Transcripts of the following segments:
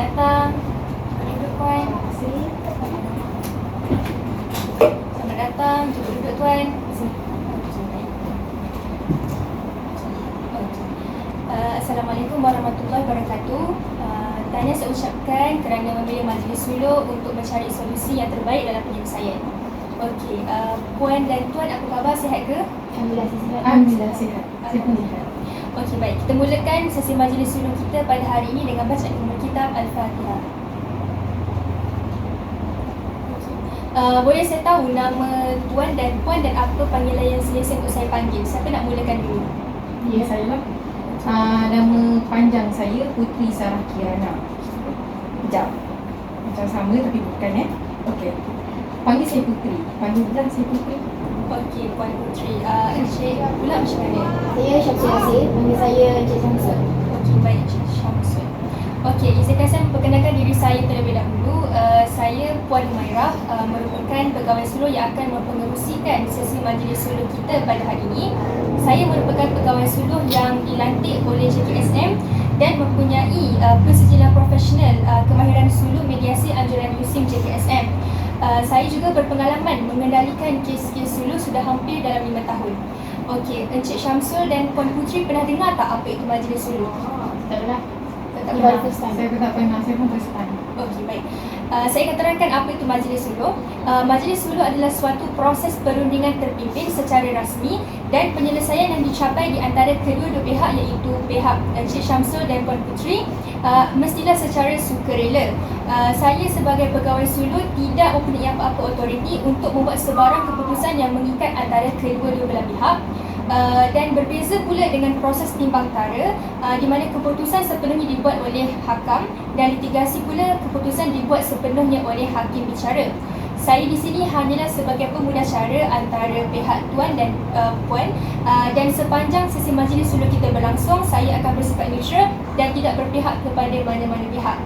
datang. Mari duduk Puan. Terima kasih. Selamat datang. Cuba duduk Tuan. Assalamualaikum warahmatullahi wabarakatuh. Tahniah saya ucapkan kerana memilih majlis suluk untuk mencari solusi yang terbaik dalam penyelesaian. Okey, Puan dan Tuan, apa khabar? Sihat ke? Alhamdulillah sihat. Alhamdulillah sihat. Saya pun sihat. Okey, baik. Kita mulakan sesi majlis suluk kita pada hari ini dengan bacaan umul kitab Al-Fatihah. Boleh saya tahu nama Tuan dan Puan dan apa panggilan yang selesa untuk saya panggil? Siapa nak mulakan dulu? Ya, saya lah. Nama panjang saya Putri Sarah Kirana. Sekejap. Macam sama tapi bukan Okey. Panggil saya Putri. Panggil je saya Putri. Okey, Puan Putri. Encik pula macam mana? Saya Syamsul Yasir. Panggil saya Encik Syamsul. Okey, baik Encik Syamsul. Okey, izinkan saya memperkenalkan diri saya terlebih dahulu. Saya Puan Humairah, merupakan pegawai suluk yang akan mempengerusikan sesi majlis suluk kita pada hari ini. Saya merupakan pegawai suluk yang dilantik oleh JKSM dan mempunyai persejilan profesional kemahiran suluk mediasi anjuran USIM JKSM. Saya juga berpengalaman mengendalikan kes-kes suluk sudah hampir dalam 5 tahun. Okey, Encik Syamsul dan Puan Putri pernah dengar tak apa itu majlis suluk? Tak pernah. Tak Baru pernah. first time. Saya pun tak pernah. Saya pun first time. Okey, baik. Saya akan terangkan apa itu majlis suluk. Majlis suluk adalah suatu proses perundingan terpimpin secara rasmi dan penyelesaian yang dicapai di antara kedua-dua pihak, iaitu pihak Encik Syamsul dan Puan Putri mestilah secara sukarela. Saya sebagai pegawai suluk tidak mempunyai apa-apa otoriti untuk membuat sebarang keputusan yang mengikat antara kedua-dua belah pihak. Dan berbeza pula dengan proses timbang tara di mana keputusan sepenuhnya dibuat oleh hakam dan litigasi pula keputusan dibuat sepenuhnya oleh hakim bicara. Saya di sini hanyalah sebagai pemudacara antara pihak Tuan dan Puan, dan sepanjang sesi majlis suluk kita berlangsung, saya akan bersifat neutral dan tidak berpihak kepada mana-mana pihak.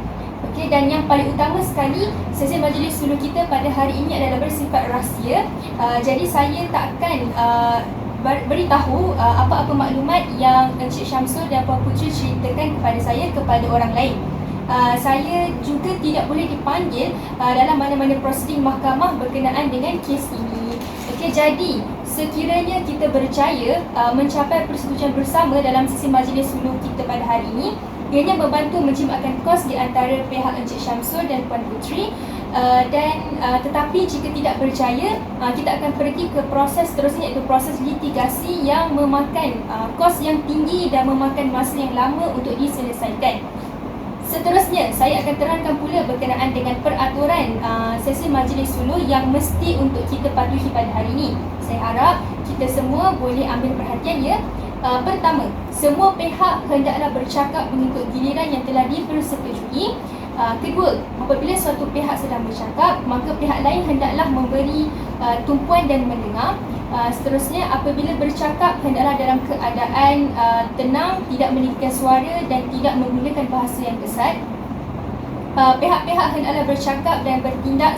Okey, dan yang paling utama sekali, sesi majlis suluk kita pada hari ini adalah bersifat rahsia. Jadi saya takkan beritahu apa-apa maklumat yang Encik Syamsul dan Puan Putri ceritakan kepada saya kepada orang lain. Saya juga tidak boleh dipanggil dalam mana-mana prosiding mahkamah berkenaan dengan kes ini. Okey, jadi sekiranya kita berjaya mencapai persetujuan bersama dalam sesi majlis suluk kita pada hari ini, ianya membantu menjimatkan kos di antara pihak Encik Syamsul dan Puan Putri. Tetapi jika tidak berjaya, kita akan pergi ke proses seterusnya, iaitu proses litigasi yang memakan kos yang tinggi dan memakan masa yang lama untuk diselesaikan. Seterusnya, saya akan terangkan pula berkenaan dengan peraturan sesi majlis suluk yang mesti untuk kita patuhi pada hari ini. Saya harap kita semua boleh ambil perhatian ya. Pertama, semua pihak hendaklah bercakap mengikut giliran yang telah dipersetujui. Kedua, apabila suatu pihak sedang bercakap, maka pihak lain hendaklah memberi tumpuan dan mendengar. Seterusnya, apabila bercakap hendaklah dalam keadaan tenang, tidak meninggikan suara dan tidak menggunakan bahasa yang kesat. Pihak-pihak hendaklah bercakap dan bertindak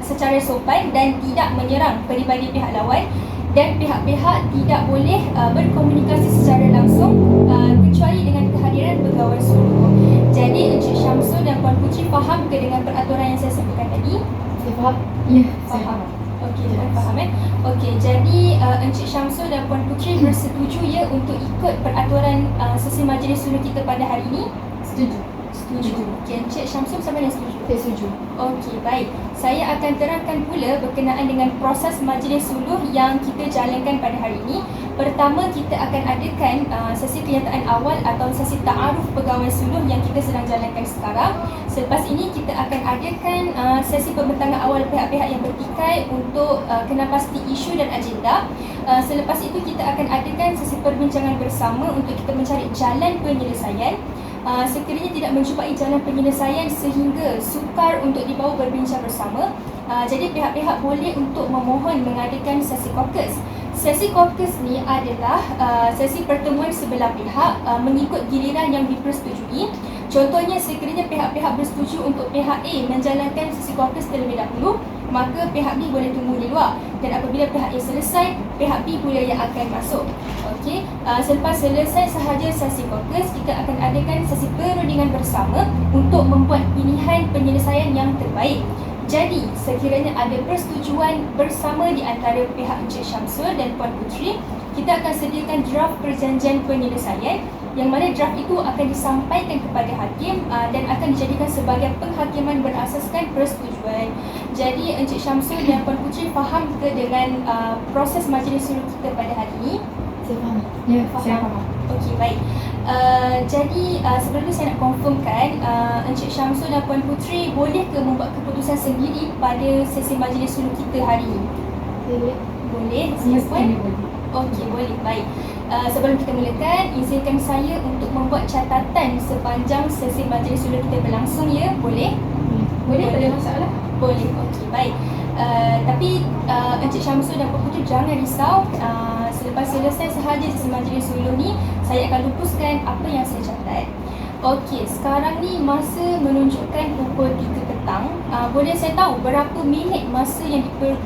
secara sopan dan tidak menyerang peribadi pihak lawan, dan pihak-pihak tidak boleh berkomunikasi secara langsung kecuali dengan kehadiran pegawai suluk. Jadi Encik Syamsul dan Puan Putri faham ke dengan peraturan yang saya sebutkan tadi? Saya faham. Ya, saya Faham. faham. Okey, Tuan faham Okey, jadi Encik Syamsul dan Puan Putri bersetuju ya untuk ikut peraturan sesi majlis suluk kita pada hari ini? Setuju. Setuju. Okey, Encik Syamsul sama yang setuju? Saya setuju. Okey, baik. Saya akan terangkan pula berkenaan dengan proses majlis suluk yang kita jalankan pada hari ini. Pertama, kita akan adakan sesi kenyataan awal atau sesi ta'aruf pegawai suluk yang kita sedang jalankan sekarang. Selepas ini, kita akan adakan sesi pembentangan awal pihak-pihak yang bertikai untuk kena pasti isu dan agenda. Selepas itu, kita akan adakan sesi perbincangan bersama untuk kita mencari jalan penyelesaian. Sekiranya tidak menjumpai jalan penyelesaian sehingga sukar untuk dibawa berbincang bersama, jadi pihak-pihak boleh untuk memohon mengadakan sesi caucus. Sesi caucus ni adalah sesi pertemuan sebelah pihak mengikut giliran yang dipersetujui. Contohnya, sekiranya pihak-pihak bersetuju untuk pihak A menjalankan sesi caucus terlebih dahulu, maka pihak B boleh tunggu di luar, dan apabila pihak A selesai, pihak B pula yang akan masuk. Okey, selepas selesai sahaja sesi caucus, kita akan adakan sesi perundingan bersama untuk membuat pilihan penyelesaian yang terbaik. Jadi, sekiranya ada persetujuan bersama di antara pihak Encik Syamsul dan Puan Puteri, kita akan sediakan draft perjanjian penyelesaian yang mana draft itu akan disampaikan kepada hakim dan akan dijadikan sebagai penghakiman berasaskan persetujuan. Jadi, Encik Syamsul dan Puan Puteri faham ke dengan proses majlis sulh kita pada hari ini? Saya faham. Ya, saya faham. Okey, baik. Jadi sebelum ni saya nak confirmkan Encik Syamsul dan Puan Puteri boleh ke membuat keputusan sendiri pada sesi majlis sulh kita hari ini? Saya boleh. Boleh? Semestinya boleh. Okey, boleh. Baik. Sebelum kita mulakan, izinkan saya untuk membuat catatan sepanjang sesi majlis sulh kita berlangsung, ya? Boleh? Boleh, tak ada masalah. Boleh. Okey, baik. Tapi Encik Syamsul dan Puan Puteri jangan risau. Selepas selesai sahaja sesi majlis sulh ni, saya akan lupuskan apa yang saya catat. Okey, sekarang ni masa menunjukkan pukul 3 petang. Boleh saya tahu berapa minit masa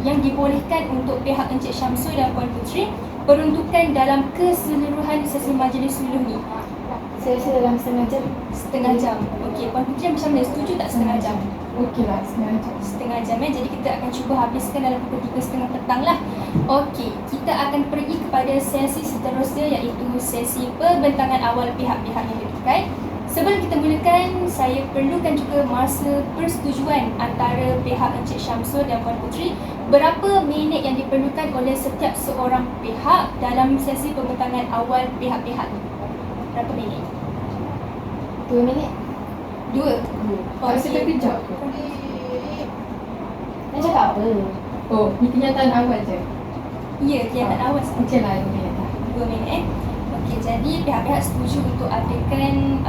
yang dibolehkan untuk pihak Encik Syamsul dan Puan Puteri peruntukan dalam keseluruhan sesi majlis sulh ni? Saya rasa dalam setengah jam. Setengah jam. Okey, Puan Puteri macam mana? Setuju tak setengah jam? Okeylah, sengaja. Setengah jam, jadi kita akan cuba habiskan dalam pukul 3.30 petang lah. Okey, kita akan pergi kepada sesi seterusnya, iaitu sesi pembentangan awal pihak-pihak yang terkait. Sebelum kita mulakan, saya perlukan juga masa persetujuan antara pihak Encik Syamsul dan Puan Puteri. Berapa minit yang diperlukan oleh setiap seorang pihak dalam sesi pembentangan awal pihak-pihak ni? Berapa minit? 2 minit. 2. Kalau saya terkejap ke? Nak cakap apa? Oh, ni kenyataan awal je. Ya, kelihatan awal sahaja. Okeylah, okeylah. 2 minit. Okey, jadi pihak-pihak setuju untuk adakan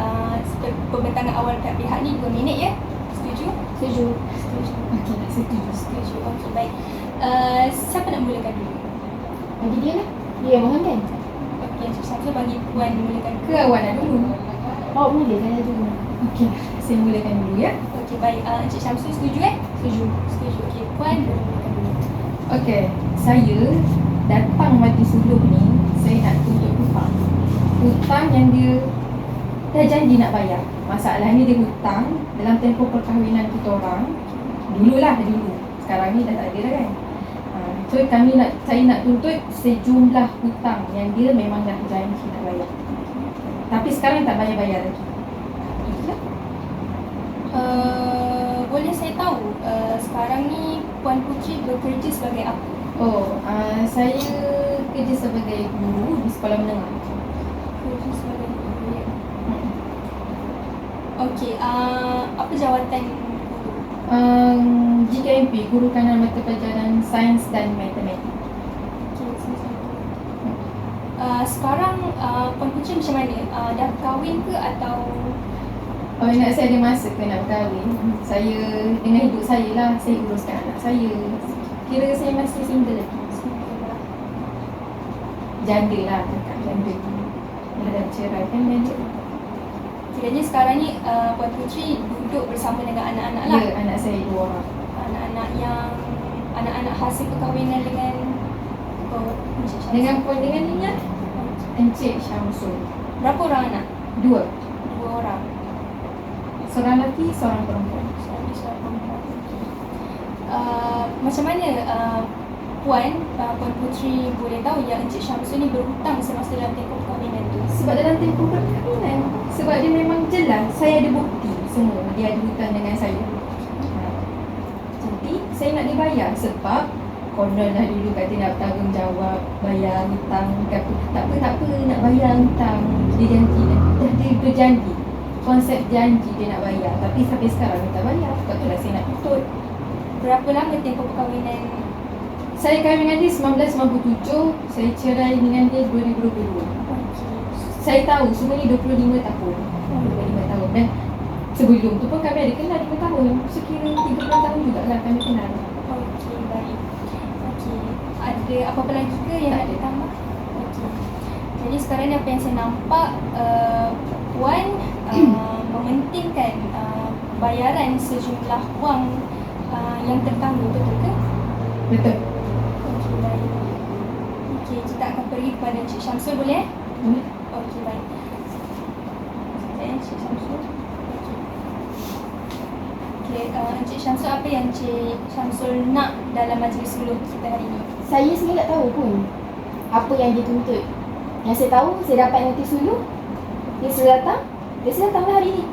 pembentangan awal pihak-pihak ni 2 minit, ya? Setuju? Setuju. Setuju. Okeylah, setuju. Setuju. Okey, baik. Siapa nak mulakan dulu? Bagi dia lah. Dia yang mohon kan? Okey, siapa bagi Puan mulakan? Ke awak nak dulu? Oh, boleh saya dulu. Okeylah, saya mulakan dulu ya. Okey, baik. Encik Syamsul setuju, Setuju. Setuju. Okey, Puan mulakan dulu. Okey, saya datang majlis sulh ni, saya nak tuntut hutang. Hutang yang dia dah janji nak bayar. Masalahnya dia hutang dalam tempoh perkahwinan kita orang. Dulu. Sekarang ni dah tak ada dah kan. So saya nak tuntut sejumlah hutang yang dia memang dah janji nak bayar. Tapi sekarang tak bayar-bayar lagi. Boleh saya tahu sekarang ni Puan Puteri bekerja sebagai apa? Oh, saya kerja sebagai guru di sekolah menengah. Kerja sebagai guru, ya. Okey, apa jawatan guru? GKMP, Guru Kanan Mata Pelajaran Sains dan Matematik. Okey, sekarang Puan Puteri macam mana? Dah kahwin ke atau? Kalau ingat saya ada masa ke nak berkahwin, saya dengan hidup saya lah, saya uruskan anak saya. Kira saya masih single lagi. Janda lah, cakap janda. Dah bercerai kan janda. Kiranya sekarang ni Puan Puteri duduk bersama dengan anak-anak lah. Ya, anak saya 2 orang. Anak-anak hasil perkahwinan dengan Encik Syamsul. Dengan Nina, Encik Syamsul. Berapa orang anak? 2. 2 orang. Seorang lelaki, seorang perempuan. Seorang perempuan. Macam mana Puan Puteri boleh tahu yang Encik Syamsul ni berhutang semasa dalam tempoh perkahwinan tu? Sebab dalam tempoh perkahwinan, sebab dia memang jelas, saya ada bukti semua dia ada hutang dengan saya. Jadi saya nak dibayar sebab konon lah dulu kata nak bertanggungjawab, bayar hutang, kata tak apa nak bayar hutang. Dia janji, dia berjanji, konsep janji dia nak bayar, tapi sampai sekarang dia tak bayar. Sebab tu lah saya nak tuntut. Berapa lama tempoh perkahwinan? Saya kahwin dengan dia 1997, saya cerai dengan dia 2022. Saya tahu semua ni 25 tahun. 25 tahun. Dan sebelum tu pun kami ada kenal 5 tahun. Sekira 30 tahun jugalah kami kenal. Okey, baik. Okey. Ada apa-apa lagi ke yang nak ditambah? Okey. Jadi sekarang ni apa yang saya nampak, Puan mementingkan bayaran sejumlah wang yang tertangguh, betul ke? Betul. Okey, baik. Okey, kita akan pergi kepada Encik Syamsul, boleh? Boleh. Okey, baik. Sekejap Encik Syamsul. Okey. Okey, Encik Syamsul, apa yang Encik Syamsul nak dalam majlis suluh kita hari ini? Saya sebenarnya tak tahu pun apa yang dituntut. Yang saya tahu, saya dapat notis dulu. Dia sudah datang lah hari ni.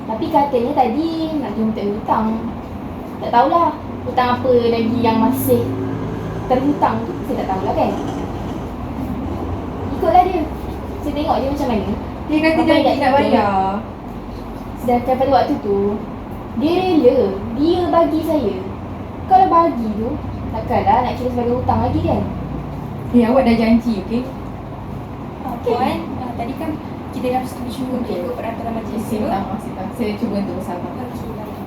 Tapi katanya tadi nak tuntut hutang. Tak tahulah hutang apa lagi yang masih terhutang tu. Saya tak tahulah kan. Ikutlah dia. Saya tengok dia macam mana. Dia kata Apa yang janji nak nak bayar. Sedangkan pada waktu tu, dia rela. Dia bagi saya. Kalau bagi tu, takkanlah nak kira sebagai hutang lagi kan. Awak dah janji, okey? Puan, tadi kan kita dah setuju untuk Okey. ikut peraturan majlis Saya suluh. minta maaf, saya cuba untuk bersabar. Okey, baik.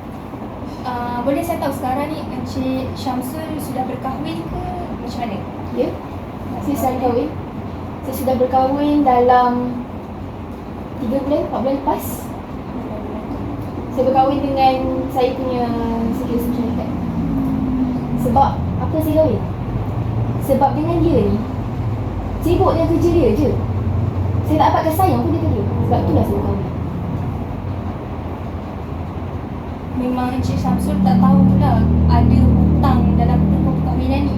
Boleh saya tahu sekarang ni Encik Syamsul sudah berkahwin ke macam mana? Ya, saya sudah kahwin. Saya sudah berkahwin dalam 3 bulan, 4 bulan lepas. Saya berkahwin dengan saya punya security syarikat. Sebab apa saya kahwin? Sebab dengan dia ni sibuk dengan kerja dia je. Saya tak dapatkan sayang pun dia. Sebab itulah saya berkahwin. Memang Encik Syamsul tak tahu lah ada hutang dalam perkahwinan ni.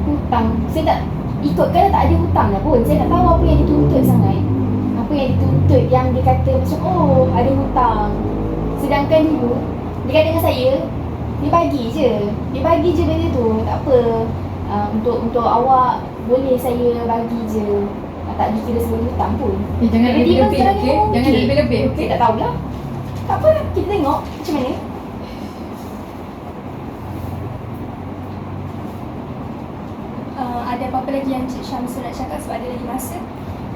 Hutang, saya tak ikutkan tak ada hutang dah pun. Saya tak tahu apa yang dituntut sangat. Apa yang dituntut yang dia kata macam oh ada hutang. Sedangkan dulu dia kata dengan saya, dia bagi je. Dia bagi je benda tu. Tak apa. Untuk awak boleh saya bagi je. Tak dikira sebagai hutang pun. Jangan Jadi dia lebih-lebih, sekarang okey? memang Jangan okey. lebih-lebih, okey? Saya tak tahulah. Tak apa, kita tengok macam mana. Ada apa-apa lagi yang Encik Syamsul nak cakap sebab ada lagi masa?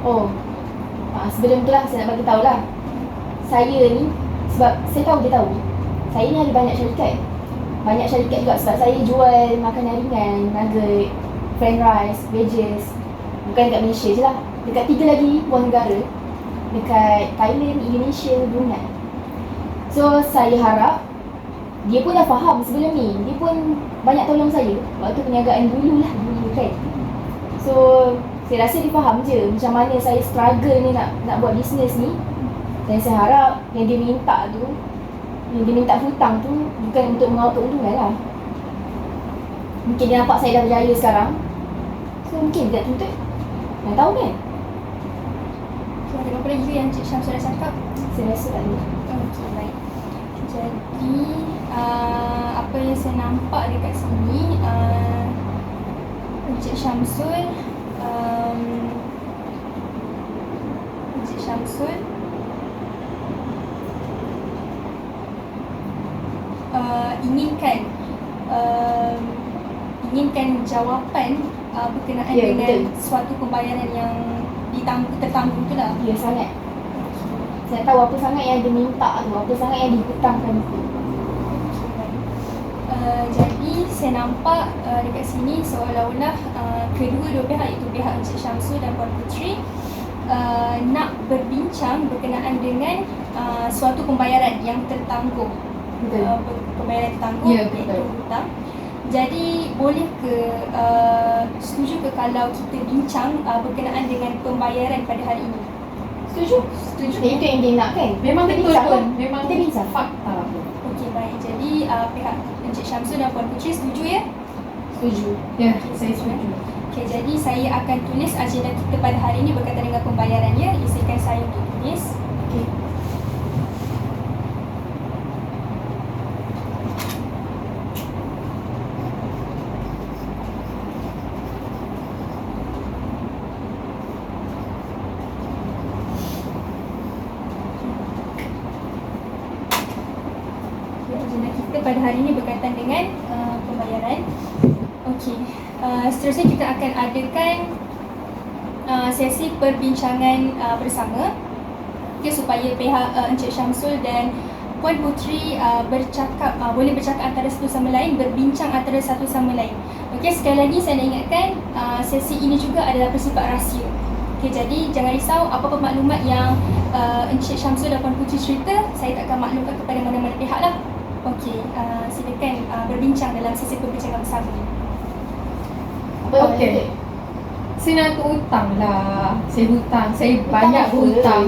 Oh, sebelum tu lah saya nak bagi tahu lah. Saya ni, sebab saya tahu dia tahu, saya ni ada banyak syarikat. Banyak syarikat juga sebab saya jual makanan ringan, nugget, fried rice, wedges. Bukan dekat Malaysia je lah. Dekat 3 lagi buah negara. Dekat Thailand, Indonesia, Brunei. So, saya harap dia pun dah faham sebelum ni. Dia pun banyak tolong saya waktu perniagaan dulu kan. So, saya rasa dia faham je macam mana saya struggle ni nak buat bisnes ni. Dan saya harap yang dia minta tu, yang dia minta hutang tu bukan untuk mengawal keuntungan lah. Mungkin dia nampak saya dah berjaya sekarang, so mungkin dia tak tuntut. Nak tahu kan? So, ada apa lagi yang Encik Syamsul dah cakap? Saya rasa tak ada. Okey, baik. Jadi, apa yang saya nampak dekat sini, Encik Syamsul inginkan jawapan berkenaan Ya, dengan betul. suatu pembayaran yang tertangguh tu lah. Ya, sangat. Saya tahu apa sangat yang dia minta tu, apa sangat yang dihutangkan tu. Jadi saya nampak dekat sini seolah-olah kedua-dua pihak, iaitu pihak Encik Syamsul dan Puan Puteri nak berbincang berkenaan dengan suatu pembayaran yang tertangguh. Betul. Pembayaran tertangguh, Ya, iaitu betul. hutang. Jadi boleh ke setuju ke kalau kita bincang berkenaan dengan pembayaran pada hari ini? Setuju? Setuju. Itu yang dia nak kan? Memang Kita betul bincang pun. lah. Memang Kita bincang. fakta pun. Okey, baik. Jadi pihak Encik Syamsul dan Puan Puteri setuju ya? Setuju. Ya, saya setuju. Okey, jadi saya akan tulis agenda kita pada hari ini berkaitan dengan pembayaran ya. Isikan saya untuk tulis. Okey. Agenda kita pada hari ini berkaitan dengan pembayaran. Okey, seterusnya kita akan adakan sesi perbincangan bersama, okay, supaya pihak Encik Syamsul dan Puan Puteri boleh bercakap antara satu sama lain, berbincang antara satu sama lain. Okey, sekali lagi saya nak ingatkan sesi ini juga adalah bersifat rahsia. Okey, jadi jangan risau apa-apa maklumat yang Encik Syamsul dan Puan Puteri cerita, saya tak akan maklumkan kepada mana-mana pihak lah. Okey, silakan berbincang dalam sesi perbincangan bersama. Okey. Saya nak hutang lah. Saya hutang. Saya Hutang banyak apa? berhutang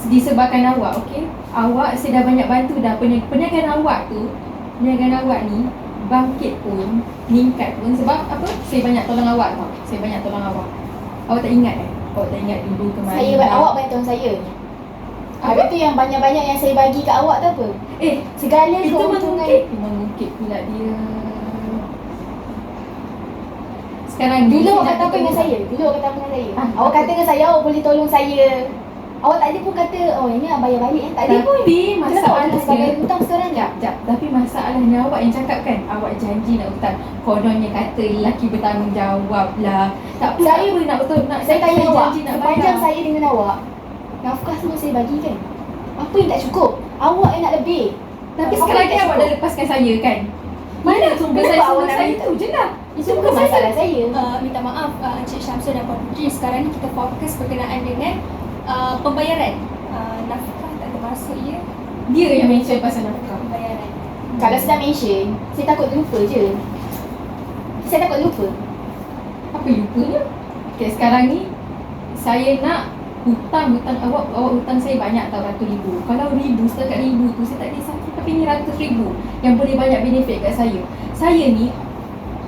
disebabkan awak, okey? Awak saya dah banyak bantu dah. Perniagaan awak tu, perniagaan awak ni bangkit pun, meningkat pun sebab apa? Saya banyak tolong awak tau. Saya banyak tolong awak. Awak tak ingat Awak tak ingat dulu kemarin Awak banyak tolong saya. Habis tu yang banyak-banyak yang saya bagi kat awak tu apa? Segala itu keuntungan. mengungkit pula dia. Sekarang Dulu ni awak saya kata nak apa dengan tolong. saya? Dulu awak kata apa dengan saya? Ah, Awak apa? kata dengan saya awak boleh tolong saya. Awak tak ada pun kata, oh ini nak bayar balik Tak ada pun. Tapi Kenapa awak masalahnya terus bayar hutang sekarang ni? Sekejap. Tapi masalahnya awak yang cakap kan, awak janji nak hutang. Kononnya kata lelaki bertanggungjawab lah. Tak apa, Saya- tak apa nak hutang. Saya tanya awak, janji nak sepanjang bayar. saya dengan awak, nafkah semua saya bagi kan? Apa yang tak cukup? Awak yang nak lebih. Tapi Apa sekarang yang ni tak awak cukup? dah lepaskan saya kan? Mana sumber Kenapa saya? awak Sumber nak saya minta? tu je lah. Itu bukan masalah saya. Minta maaf Encik Syamsul dan Puan Puteri. Sekarang ni kita fokus berkenaan dengan pembayaran. Nafkah tak termasuk ya. Dia yang mention pasal nafkah. Pembayaran. Kalau sedang mention, saya takut lupa je. Saya takut lupa. Apa lupanya? Okay, sekarang ni saya nak hutang awak hutang saya banyak tau, ratus ribu. Kalau ribu, setakat ribu tu saya tak kisah. Tapi ni ratus ribu yang boleh banyak benefit kat saya. Saya ni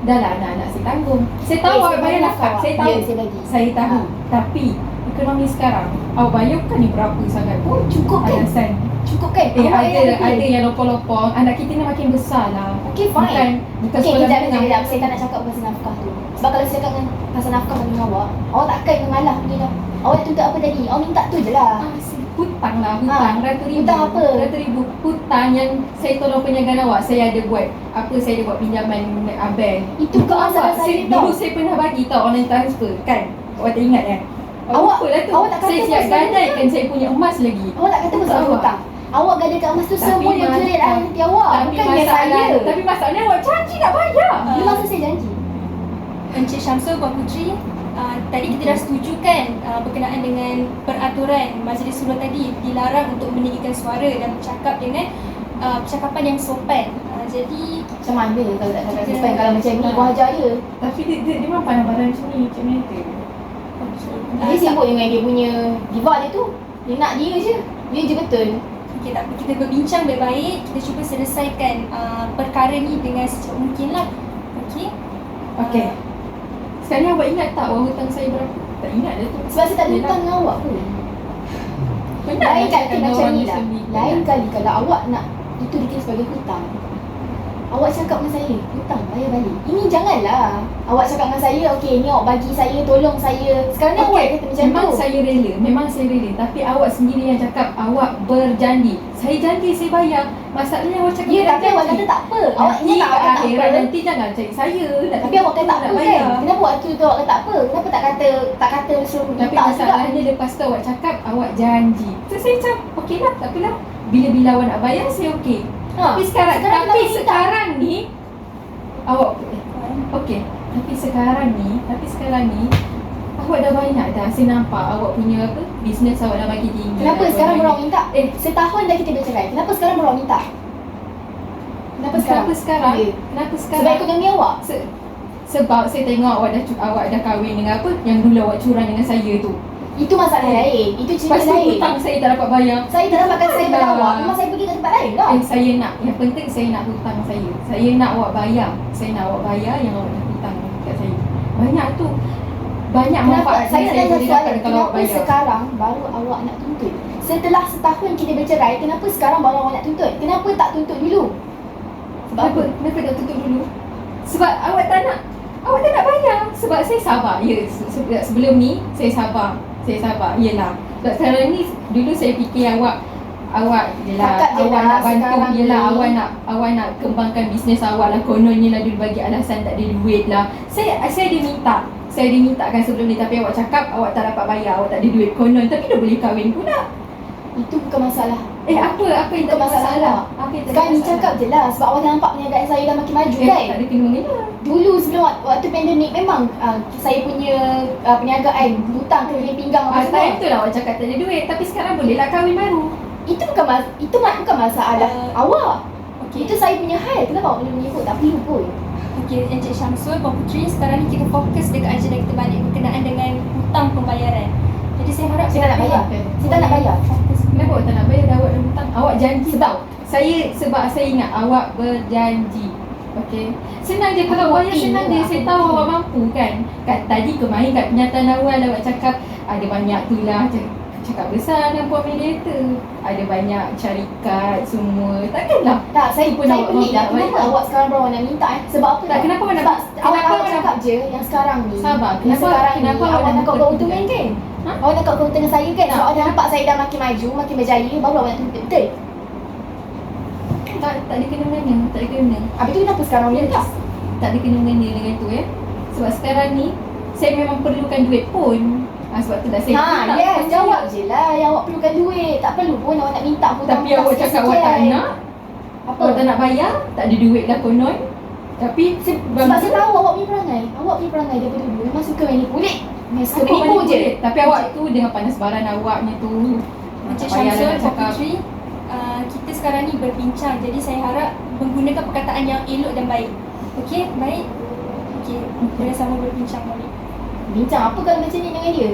dah lah anak-anak saya tanggung. Saya tahu awak bayar nafkah, saya tahu. Ya, saya bagi. Saya tahu. Tapi ekonomi sekarang awak bayarkan ni berapa sangat? Oh, cukup kan? Alasan. Cukup kan? Awak yang lebih. Ada yang lopong-lopong. Anak kita ni makin besar lah. Okay, fine. Bukan Okey, sekolah kejap. menengah. Saya tak nak cakap pasal nafkah tu. Sebab kalau saya cakap pasal nafkah dengan awak takkan mengalah dia dah. Awak tuntut apa tadi? Awak minta tu je lah. Hutang lah, hutang ratus ribu. Hutang apa? Ratus ribu. Hutang yang saya tolong perniagaan awak. Saya ada buat saya ada buat pinjaman bank. Itu bukan masalah saya tau. Dulu saya pernah bagi tau online transfer kan. Awak tak ingat kan? Awak- lupa lah tu. awak tak kata saya siap pasal gadaikan saya punya emas lagi. Awak tak kata pasal Awak. hutang. Awak gadakan emas tu Tapi semua yang mas- clear dalam hati awak. Bukannya saya. Tapi masalahnya awak janji nak bayar. Bila masa saya janji? Encik Syamsul, Puan Puteri, tadi kita dah setujukan berkenaan dengan peraturan Majlis Suluh tadi dilarang untuk meninggikan suara dan bercakap dengan percakapan yang sopan. Jadi Macam mana kalau tak cakap Kita- sopan? Kalau macam ni, buah ajar dia. Tapi dia memang pandang barang macam ni, macam mana tu? Dia sibuk dengan dia punya diva dia tu. Dia nak dia je. Dia je betul. okay, tak apa, kita berbincang baik-baik, kita cuba selesaikan perkara ni dengan secepat mungkin lah. Okey. Okey. Sekarang ni awak ingat tak awak hutang saya berapa? Tak ingat dah tu. Sebab saya tak ada hutang dengan awak pun. Penat Lain nak kali cakap macam orang ni lah. macam ni. Lain kali kalau awak nak itu dikira sebagai hutang. Awak cakap dengan saya, hutang bayar balik. Ini janganlah. Awak cakap dengan saya, okey ni awak bagi saya, tolong saya. Sekarang ni awak kata macam memang tu. memang saya rela. Tapi awak sendiri yang cakap awak berjanji. Saya janji saya bayar. Masalahnya awak cakap Ya, saya tapi awak janji. kata tak apa. Awak Nanti ingat tak awak kata tak akhirat apa? nanti jangan cari saya. Tapi awak kata tak nak apa bayar. kan? Kenapa waktu tu awak kata tak apa? Kenapa tak kata suruh Tapi minta juga? masalahnya lepas tu awak cakap awak janji. So saya cakap okey lah, tak apalah. Bila awak nak bayar saya okey. Ha, Tapi sekarang kenapa minta? sekarang ni awak okey. Tapi sekarang ni awak dah banyak dah. Saya nampak awak punya bisnes awak dah bagi tinggi. Kenapa dah sekarang banyak. orang minta? Setahun dah kita bercerai. Kenapa sekarang orang minta? Kenapa sekarang? Kenapa sekarang? Ya. Kenapa sekarang? Sebab ekonomi awak. Sebab saya tengok awak dah kahwin dengan apa yang dulu awak curang dengan saya tu. Itu masalah lain. Itu Lepas cerita tu lain. hutang saya tak dapat bayar. Saya tak dapatkan saya pada Alah. awak. Memang saya pergi ke tempat lain lah. Saya nak, yang penting saya nak hutang saya. Saya nak awak bayar. Saya nak awak bayar yang awak dah hutang dekat saya. Banyak tu. Banyak Kenapa? manfaat Saya nak tanya boleh soalan. dapat kalau awak Kenapa bayar. sekarang baru awak nak tuntut? Setelah setahun kita bercerai, kenapa sekarang baru awak nak tuntut? Kenapa tak tuntut dulu? Sebab apa? Kenapa tak tutup dulu? Sebab awak tak nak bayar. Sebab saya sabar. Ya, sebelum ni saya sabar. Yelah. Sebab sekarang ni dulu saya fikir awak yelah, Cakap je awak lah nak bantu, sekarang yelah, ni. awak nak kembangkan bisnes awak lah. Kononnya lah dulu bagi alasan tak ada duit lah. Saya ada minta kan sebelum ni, tapi awak cakap awak tak dapat bayar, awak tak ada duit konon, tapi dah boleh kahwin pula. Itu bukan masalah. Apa yang tak Bukan masalah awak. Apa yang tak Sekarang ni masalah? cakap je lah. Sebab awak nampak perniagaan saya dah makin maju kan? Tak ada kena mengena. Dulu sebelum waktu pandemik memang saya punya perniagaan hutang keliling pinggang apa Time semua. tu lah awak cakap tak ada duit, tapi sekarang boleh lah kahwin baru. Itu bukan bukan masalah awak. Okey. Itu saya punya hal. Kenapa awak boleh menyebut? Tak perlu pun. Okey, Encik Syamsul, Puan Puteri, sekarang ni kita fokus dekat agenda kita balik berkenaan dengan hutang pembayaran. Jadi saya harap Saya tak nak bayar. Saya tak nak bayar. Fokus. Kenapa awak tak nak bayar? Dah awak dah hutang. Awak janji Sebab? Sebab saya ingat awak berjanji. Okey. Senang je kalau Aku bayar, bukti senang je, je. aku Saya tahu bukti. awak mampu kan. Tadi kemarin kat penyataan awal awak cakap ada banyak tu lah. Cakap besar dan buat mediator. Ada banyak syarikat semua. Takkanlah. Tak, saya pun saya awak pelik lah. mampu Kenapa bayar. awak sekarang baru nak minta Sebab apa Tak, tau? kenapa awak nak- Sebab awak kenapa awak awak cakap je yang sekarang ni. Sabar. Yang Kenapa- sekarang kenapa ni awak awak nak nak kau tuntut keuntungan kita? kan? Ha? Awak nak kau keuntungan saya kan? Tak. Sebab awak nampak saya dah makin maju, makin berjaya, baru awak nak tuntut. Betul? Tak ada kena-mengena. Tak ada kena-mengena. Habis tu kenapa sekarang ni tak? Tak ada kena-mengena dengan tu ya. Sebab sekarang ni saya memang perlukan duit pun. Sebab tu dah saya minta. Yes, jawab je lah yang awak perlukan duit. Tak perlu pun awak nak minta hutang. Tapi awak cakap awak tak nak. Apa? Awak tak nak bayar. Tak ada duit lah konon. Tapi Sebab saya tahu awak punya perangai. Awak punya perangai daripada dulu memang suka manipulate. Memang suka Aku menipu je. manipulate. Tapi awak tu dengan panas baran awaknya tu. Encik Tak payahlah Syamsul, nak Puan cakap. Puteri, kita sekarang ni berbincang. Jadi saya harap menggunakan perkataan yang elok dan baik. Okey, baik? Okey, boleh sama berbincang balik. Bincang apa kalau macam ni dengan dia?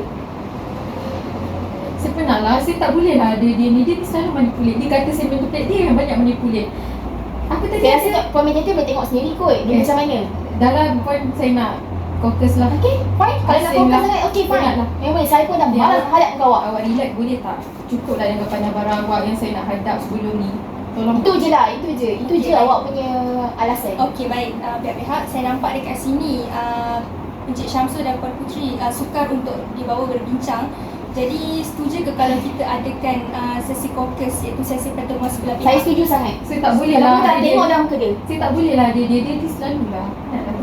Saya pernah lah. Saya tak boleh lah. Dia ni selalu manipulate. Dia kata saya manipulate. Dia yang banyak manipulate. Apa tadi? Saya rasa Puan Mediator boleh tengok sendiri kot. Dia Yes. macam mana? Dalam pun saya nak fokus lah. Okay, fine. Kalau nak Asim fokus lah. sangat, okay fine. Banyak lah. Memang saya pun dah Dia- malas hadap muka awak. Awak relax boleh tak? Cukup lah dengan pandang barang awak yang saya nak hadap sebelum ni. Tolong. Itu je lah, itu je. Itu je Okay. awak punya alasan. Okey, baik. Pihak-pihak, saya nampak dekat sini Encik Syamsul dan Puan Puteri sukar untuk dibawa berbincang. Jadi setuju ke kalau kita adakan sesi caucus, iaitu sesi pertemuan sebelah Saya pihak? setuju sangat. Saya tak boleh Kalau lah. tak dia- tengok dah muka dia. Saya tak boleh lah. Dia selalu lah.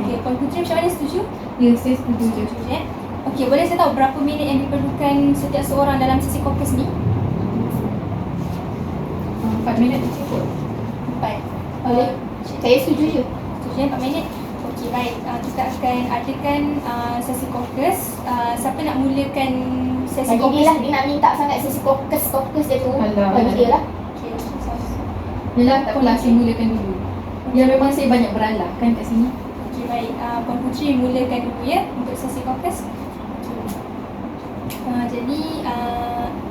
Okey, Puan Puteri macam mana, setuju? Ya, saya setuju je. Setuju eh? Okey, boleh saya tahu berapa minit yang diperlukan setiap seorang dalam sesi caucus ni? 4 minit cukup. 4. Boleh. Saya setuju je. Setuju 4 minit? Okey, baik. Kita akan adakan sesi caucus. Siapa nak mulakan sesi Bagi caucus? dia lah, dia nak minta sangat sesi caucus dia tu. Alah. Bagi dia lah. Okey, Yelah, tak apalah. Saya mulakan dulu. Ya, memang saya banyak beralah kan kat sini. okey, baik. Puan Puteri mulakan dulu ya untuk sesi caucus. Jadi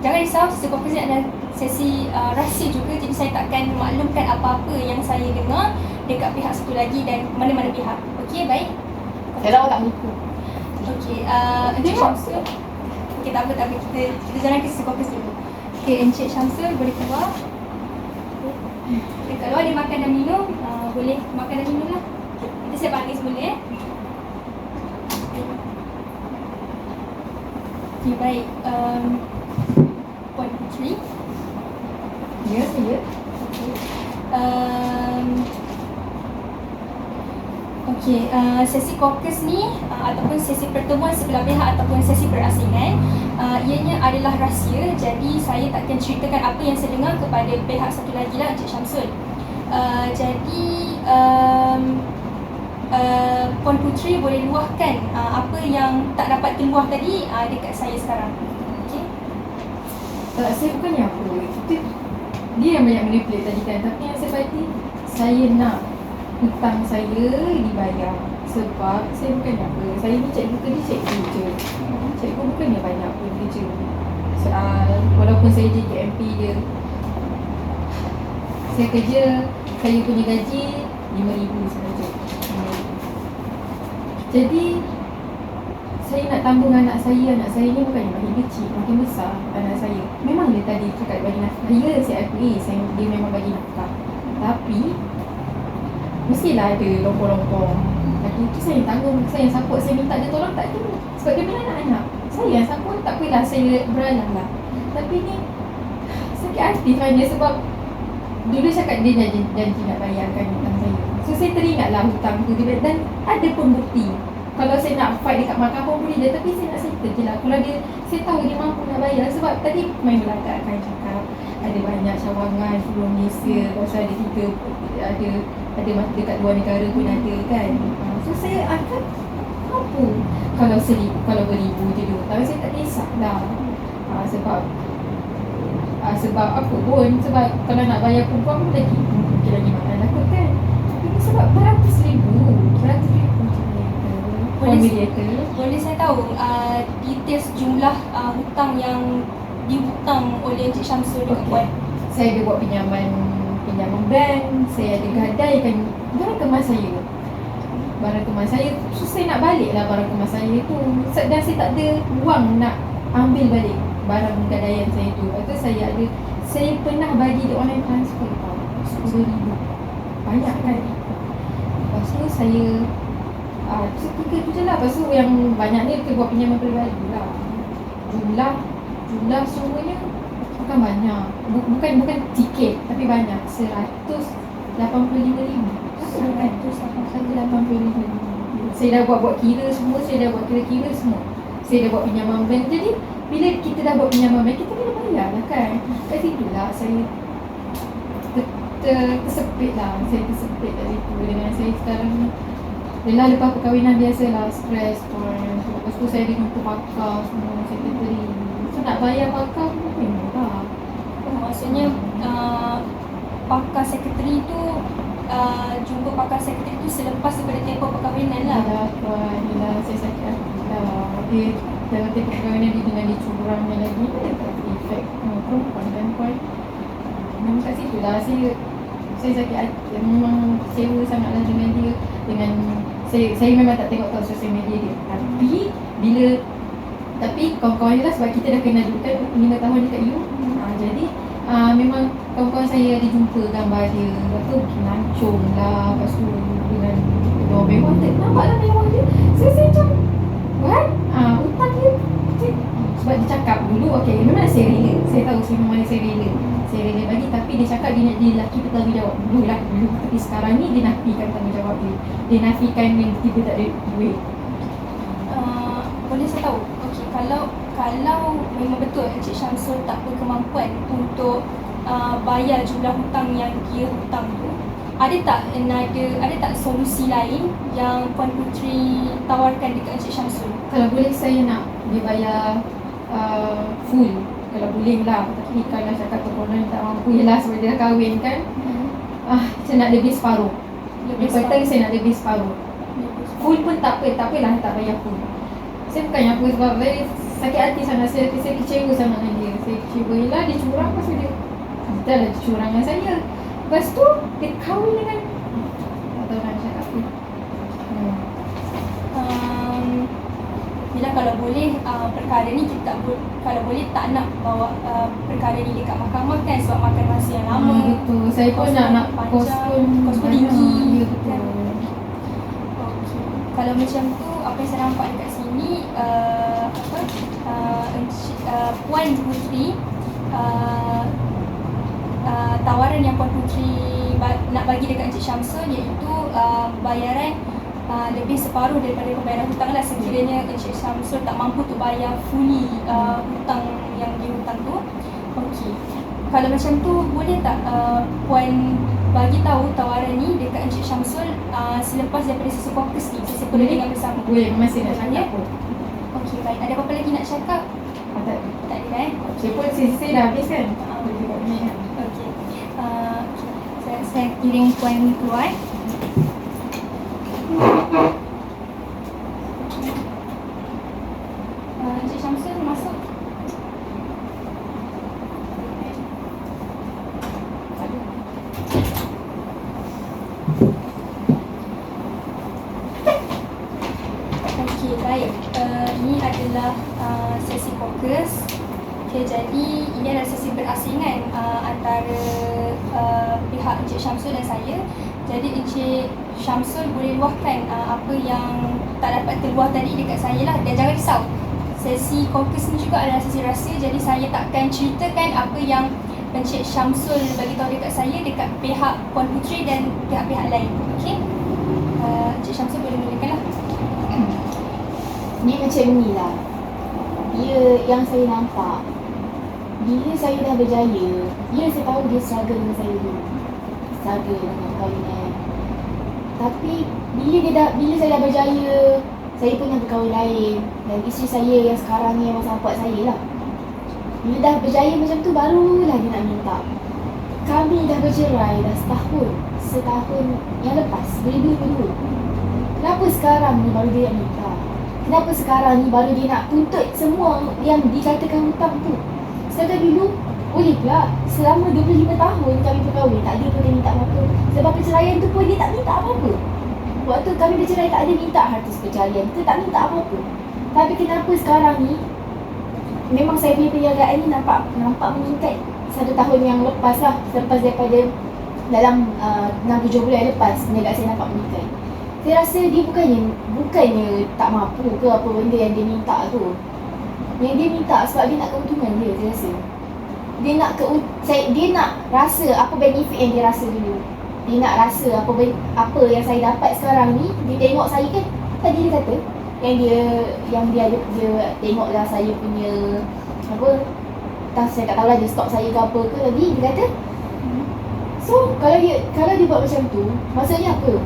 jangan risau, sesi caucus ni adalah sesi rahsia juga. Jadi saya takkan maklumkan apa-apa yang saya dengar dekat pihak satu lagi dan mana-mana pihak. Okey, baik. Saya tahu tak menipu. Okey, Encik Tengok. Syamsul. Okey, tak apa. Kita jalan ke sesi caucus dulu. Okey, Encik Syamsul boleh keluar. Dekat luar dia makan dan minum. Boleh makan dan minum lah. Nanti saya panggil semula ya. Okey, baik. Puan Puteri. Ya, saya. Okey, sesi caucus ni ataupun sesi pertemuan sebelah pihak ataupun sesi perasingan, ianya adalah rahsia. Jadi saya takkan ceritakan apa yang saya dengar kepada pihak satu lagi lah, Encik Syamsul. Jadi Puan Puteri boleh luahkan apa yang tak dapat terluah tadi dekat saya sekarang. Okey. Tak, saya bukannya apa. Dia yang banyak manipulate tadi kan. Tapi yang saya pasti, saya nak hutang saya dibayar. Sebab saya bukannya apa. Saya ni cikgu kerja cikgu je. Cikgu bukannya banyak pun kerja. Soal, walaupun saya JKMP dia, saya kerja, saya punya gaji RM5,000 sahaja. Jadi saya nak tambung anak saya ni bukannya makin kecil, makin besar anak saya. Memang dia tadi cakap bagi nafkah. Ya, saya akui dia memang bagi nafkah. Tapi mestilah ada lompong-lompong. Lagi tu saya yang tanggung, saya yang support, saya minta dia tolong tak tu. Sebab dia punya anak-anak. Saya yang support, tak apalah saya beralah lah. Tapi ni sakit hati sebenarnya sebab dulu cakap dia janji nak bayarkan hutang saya. So saya teringatlah hutang tu dia, dan ada pun bukti. Kalau saya nak fight dekat mahkamah boleh je, tapi saya nak settle je lah. Kalau dia, saya tahu dia mampu nak bayar. Sebab tadi main belakang akan cakap ada banyak cawangan seluruh Malaysia. Pasal ada masa dekat luar negara pun ada kan. So saya akan mampu. Kalau 1,000, kalau 2,000 je dia hutang, saya tak kisah lah. Sebab Sebab apa pun, sebab kalau nak bayar perempuan pun lagi mungkin lagi mahal lah kot kan. Tapi ni sebab beratus ribu Boleh saya tahu details jumlah hutang yang dihutang oleh Encik Syamsul dekat Puan? Saya ada buat pinjaman bank, saya ada gadaikan barang kemas saya. So saya nak balik lah barang kemas saya tu. Dan saya tak ada wang nak ambil balik barang gadaian saya tu. Lepas tu saya pernah bagi dia online transfer tau, 10,000. Banyak kan. Lepas tu saya tiga tu je lah. Lepas tu yang banyak ni kita buat pinjaman peribadi lah. Jumlah semuanya bukan banyak. Bukan tiket tapi banyak. 185,000. 185,000. Saya dah buat kira semua, saya dah buat kira-kira semua. Saya dah buat pinjaman bank. Jadi bila kita dah buat pinjaman bank, kita kena bayar lah kan. Kat situ lah saya tersepit lah. Saya tersepit dari tu dengan saya sekarang ni. Yelah lepas perkahwinan biasalah stres pun. Lepas tu saya ada jumpa pakar semua, sekretari. So nak bayar pakar pun memang tak. Maksudnya pakar sekretari tu jumpa pakar sekretari tu selepas daripada tempoh perkahwinan lah. Yelah saya sakit hati lah. Dia dalam tempoh perkahwinan dia dengan dia curangnya lagi. Dia tak ada efek perempuan kan puan. Memang kat situ lah saya sakit hati. Memang kecewa sangatlah dengan dia. Dengan saya memang tak tengok tahu sosial media dia. Tapi kawan-kawan dia lah, sebab kita dah kenal dulu kan 5 tahun dekat U. Jadi memang kawan-kawan saya ada jumpa gambar dia. Lepas tu lancung lah. Lepas tu dengan luar mewah. Nampak lah mewah dia. Saya macam what? Hutang dia. Sebab dia cakap dulu memang saya rela. Saya tahu memang saya rela bagi. Tapi dia cakap dia nak jadi lelaki bertanggungjawab dulu. Tapi sekarang ni dia nafikan tanggungjawab dia. Dia nafikan yang tiba tak ada duit. Boleh saya tahu? Kalau memang betul Encik Syamsul tak berkemampuan untuk bayar jumlah hutang yang dia hutang tu, ada tak solusi lain yang Puan Puteri tawarkan dekat Encik Syamsul? Kalau boleh saya nak dia bayar full. Kalau boleh lah. Tapi kalau cakap perempuan tak mampu, yelah sebab dia dah kahwin kan. Saya nak lebih separuh. Saya nak lebih separuh. Full pun tak apalah tak bayar full. Saya bukannya apa sebab saya sakit hati sangat. Saya kecewa sangat dengan dia. Saya kecewa. Yelah dia curang pasal dia dah lah curang dengan saya. Lepas tu dia kahwin dengan tak tahu nak cakap apa. Bila kalau boleh perkara ni kita kalau boleh tak nak bawa perkara ni dekat mahkamah kan, sebab makan masa yang lama. Betul. Saya pun nak kos pun tinggi. Ya, betul. Okay. Kalau macam tu apa yang saya nampak dekat sini Puan Puteri tawaran yang Puan Puteri nak bagi dekat Encik Syamsul iaitu bayaran lebih separuh daripada pembayaran hutang lah, sekiranya Encik Syamsul tak mampu untuk bayar fully hutang yang dihutang tu. Okey. Kalau macam tu boleh tak Puan bagi tahu tawaran ni dekat Encik Syamsul selepas daripada sesi fokus ni, sesi perundingan bersama? Boleh, masih nak cakap pun. Okey, baik. Ada apa-apa lagi nak cakap? Tak ada Saya pun sesi dah habis kan? Okey. Saya kirim Puan keluar. Encik Syamsul masuk. Okey, baik. Ini adalah sesi fokus. Okey, jadi ini adalah sesi berasingan antara pihak Encik Syamsul dan saya. Jadi Encik Syamsul boleh luahkan apa yang tak dapat terluah tadi dekat saya lah. Dan jangan risau, sesi fokus ni juga adalah sesi rahsia. Jadi saya takkan ceritakan apa yang Encik Syamsul bagi tahu dekat saya dekat pihak Puan Puteri dan pihak-pihak lain. Okey? Encik Syamsul boleh mulakan lah. Ni macam ni lah. Dia yang saya nampak, bila saya dah berjaya, saya tahu dia struggle dengan saya dulu. Struggle dengan kahwinan. Tapi bila saya dah berjaya, saya pun yang berkahwin lain. Dan isteri saya yang sekarang ni memang sahabat saya lah. Bila dah berjaya macam tu, barulah dia nak minta. Kami dah bercerai dah setahun yang lepas, 2022. Kenapa sekarang ni baru dia nak minta? Kenapa sekarang ni baru dia nak tuntut semua yang dikatakan hutang tu? Sedangkan dulu, boleh pula selama 25 tahun kami berkahwin, tak ada pun dia minta apa-apa. Sebab perceraian tu pun dia tak minta apa-apa. Waktu kami bercerai tak ada minta harta perceraian, kita tak minta apa-apa. Tapi kenapa sekarang ni, memang saya punya perniagaan ni nampak meningkat 1 tahun yang lepas lah. Selepas daripada dalam 6-7 bulan yang lepas, perniagaan saya nampak meningkat. Saya rasa dia bukannya tak mampu ke apa benda yang dia minta tu. Yang dia minta sebab dia nak keuntungan dia, saya rasa. Dia nak rasa apa benefit yang dia rasa dulu. Dia nak rasa apa yang saya dapat sekarang ni. Dia tengok saya kan, tadi dia kata yang dia tengoklah saya punya saya tak tahulah dia stok saya ke apa ke tadi dia kata. So kalau dia buat macam tu, maksudnya apa?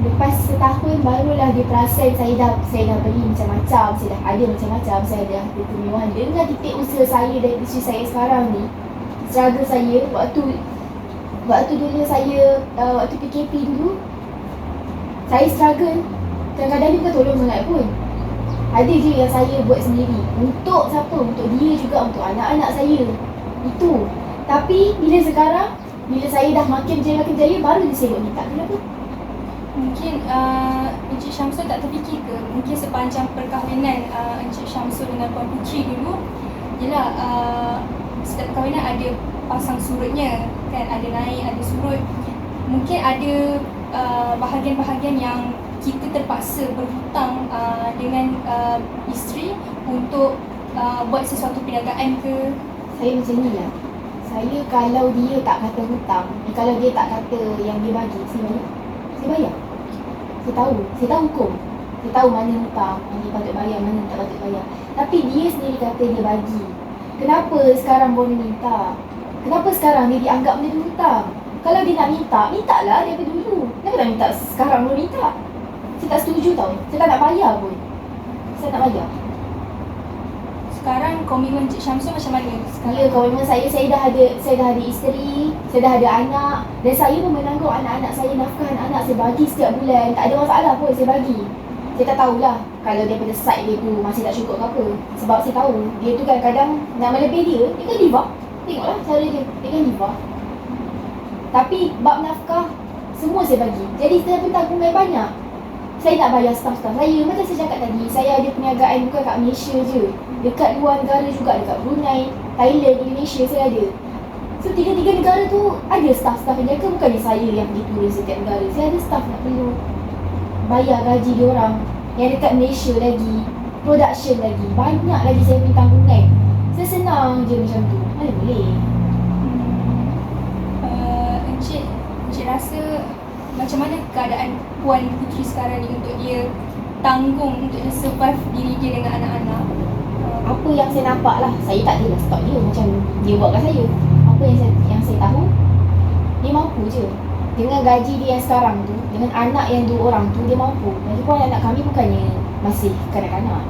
Lepas setahun barulah dia perasan saya dah beli macam-macam, saya dah ada macam-macam, saya ada harta kemewahan. Dengan titik usaha saya dan isteri saya sekarang ni, struggle saya waktu dulu saya waktu PKP dulu, saya struggle. Kadang-kadang dia bukan tolong sangat pun. Ada je yang saya buat sendiri. Untuk siapa? Untuk dia juga, untuk anak-anak saya. Itu. Tapi bila saya dah makin berjaya, baru dia sibuk minta. Kenapa? Mungkin Encik Syamsul tak terfikir ke? Mungkin sepanjang perkahwinan Encik Syamsul dengan Puan Putri dulu, yelah setiap perkahwinan ada pasang surutnya kan, ada naik, ada surut. Mungkin ada bahagian-bahagian yang kita terpaksa berhutang dengan isteri untuk buat sesuatu perniagaan ke. Saya macam ni lah. Saya kalau dia tak kata hutang, kalau dia tak kata yang dia bagi, saya bayar. Saya tahu hukum. Saya tahu mana hutang, mana patut bayar, mana tak patut bayar. Tapi dia sendiri kata dia bagi. Kenapa sekarang boleh minta? Kenapa sekarang dia dianggap benda tu hutang? Kalau dia nak minta lah daripada dulu. Kenapa nak minta sekarang boleh minta? Saya tak setuju tau. Saya tak nak bayar pun. Saya tak bayar. Sekarang komitmen Encik Syamsul macam mana? Ya, komitmen saya dah ada isteri, saya dah ada anak, dan saya pun menanggung anak-anak saya, nafkah anak-anak saya bagi setiap bulan. Tak ada masalah pun saya bagi. Saya tak tahulah kalau daripada side dia tu masih tak cukup ke apa. Sebab saya tahu dia tu kadang-kadang nak melebih dia kan liva. Tengoklah cara dia kan liva. Tapi bab nafkah semua saya bagi. Jadi saya pun tanggungan banyak. Saya nak bayar staff-staff saya. Macam saya cakap tadi, saya ada perniagaan bukan kat Malaysia je. Dekat luar negara juga, dekat Brunei, Thailand, Indonesia saya ada. So 3 negara tu ada staff-staff yang jaga, bukannya saya yang pergi turun setiap negara. Saya ada staff nak perlu bayar gaji diorang. Yang dekat Malaysia lagi, production lagi, banyak lagi saya punya tanggungan. Saya senang je macam tu. Mana boleh. Encik rasa macam mana keadaan Puan Putri sekarang ni untuk dia tanggung, untuk dia survive diri dia dengan anak-anak? Apa yang saya nampak lah, saya tak adalah stok dia macam dia buat kat saya. Apa yang saya tahu, dia mampu je. Dengan gaji dia yang sekarang tu, dengan anak yang 2 orang tu, dia mampu. Lagipun anak kami bukannya masih kanak-kanak.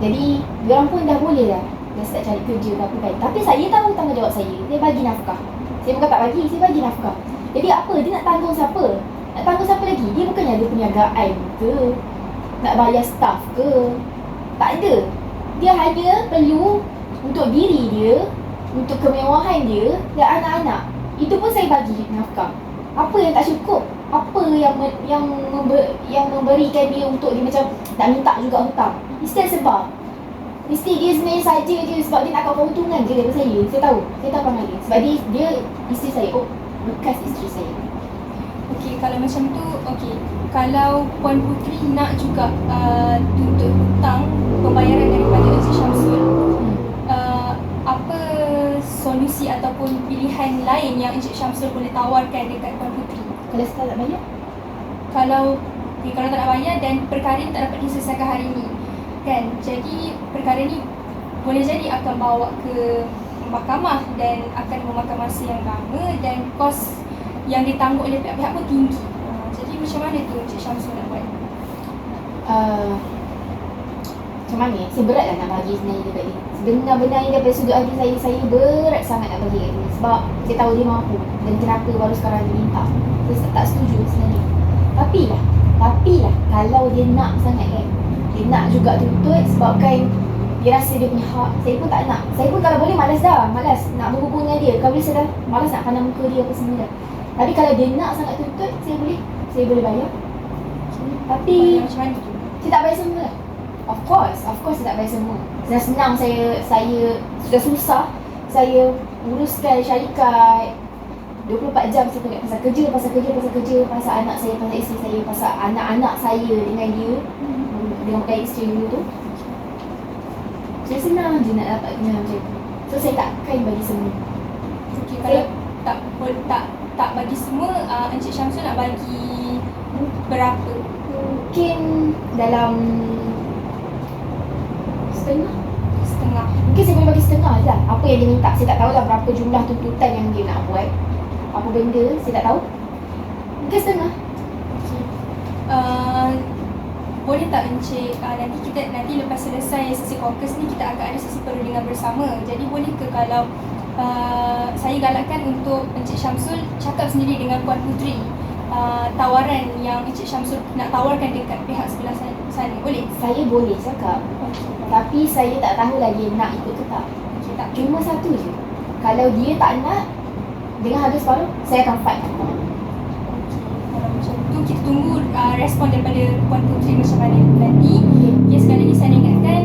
Jadi, diorang pun dah boleh dah start cari kerja ke apa kan. Tapi saya tahu tanggungjawab saya, dia bagi nafkah. Saya bukan tak bagi, saya bagi nafkah. Jadi apa? Dia nak tanggung siapa? Nak tanggung siapa lagi? Dia bukannya ada perniagaan ke? Nak bayar staff ke? Tak ada. Dia hanya perlu untuk diri dia, untuk kemewahan dia dan anak-anak. Itu pun saya bagi nafkah. Apa yang tak cukup? Apa yang memberikan dia untuk dia macam nak minta juga hutang? Mesti dia sebenarnya saja je sebab dia nak keuntungan je daripada saya. Saya tahu perangai dia. Sebab dia isteri saya. Bekas isteri saya. Okey, kalau macam tu, okey. Kalau Puan Putri nak juga tuntut hutang pembayaran daripada Encik Syamsul, apa solusi ataupun pilihan lain yang Encik Syamsul boleh tawarkan dekat Puan Putri? Kalau saya tak bayar? Kalau tak nak bayar dan perkara ni tak dapat diselesaikan hari ni, kan? Jadi perkara ni boleh jadi akan bawa ke mahkamah dan akan memakan masa yang lama dan kos yang ditanggung oleh pihak-pihak pun tinggi. Jadi macam mana tu Encik Syamsul nak buat? macam mana saya berat lah nak bagi sebenarnya dekat dia. Sebenar-benarnya daripada sudut hati saya berat sangat nak bagi kat dia. Sebab saya tahu dia mampu. Dan kenapa baru sekarang dia minta. Saya tak setuju sebenarnya. Tapi lah kalau dia nak sangat kan, dia nak juga tuntut sebabkan dia rasa dia punya hak. Saya pun tak nak. Saya pun kalau boleh malas nak berhubung dengan dia. Kalau boleh saya dah malas nak pandang muka dia apa semua dah. Tapi kalau dia nak sangat tuntut, saya boleh bayar. Tapi Bayar macam mana tu? saya tak bayar semua lah. Of course saya tak bayar semua. Sudah senang saya sudah susah saya uruskan syarikat 24 jam saya tengok pasal kerja, pasal anak saya, pasal isteri saya, pasal anak-anak saya dengan dia, dengan bukan isteri dulu tu. Saya senang je nak dapatnya macam tu. So saya takkan bagi semua. Okey, kalau tak bagi semua, Encik Syamsul nak bagi berapa? Mungkin dalam setengah. Mungkin saya boleh bagi setengah je lah. Apa yang dia minta, saya tak tahu lah berapa jumlah tuntutan yang dia nak buat. Apa benda, saya tak tahu. Mungkin setengah. Boleh tak Encik, nanti lepas selesai sesi fokus ni kita akan ada sesi perundingan bersama. Jadi boleh ke kalau saya galakkan untuk Encik Syamsul cakap sendiri dengan Puan Puteri tawaran yang Encik Syamsul nak tawarkan dekat pihak sebelah sana, boleh? Saya boleh cakap. Tapi saya tak tahu lagi nak ikut ke tak. Okey, tak. Cuma satu je. Kalau dia tak nak, dengan harga separuh, saya akan fight. Kalau macam tu kita tunggu respon daripada Puan Puteri macam mana nanti. Okay, sekali lagi saya ingatkan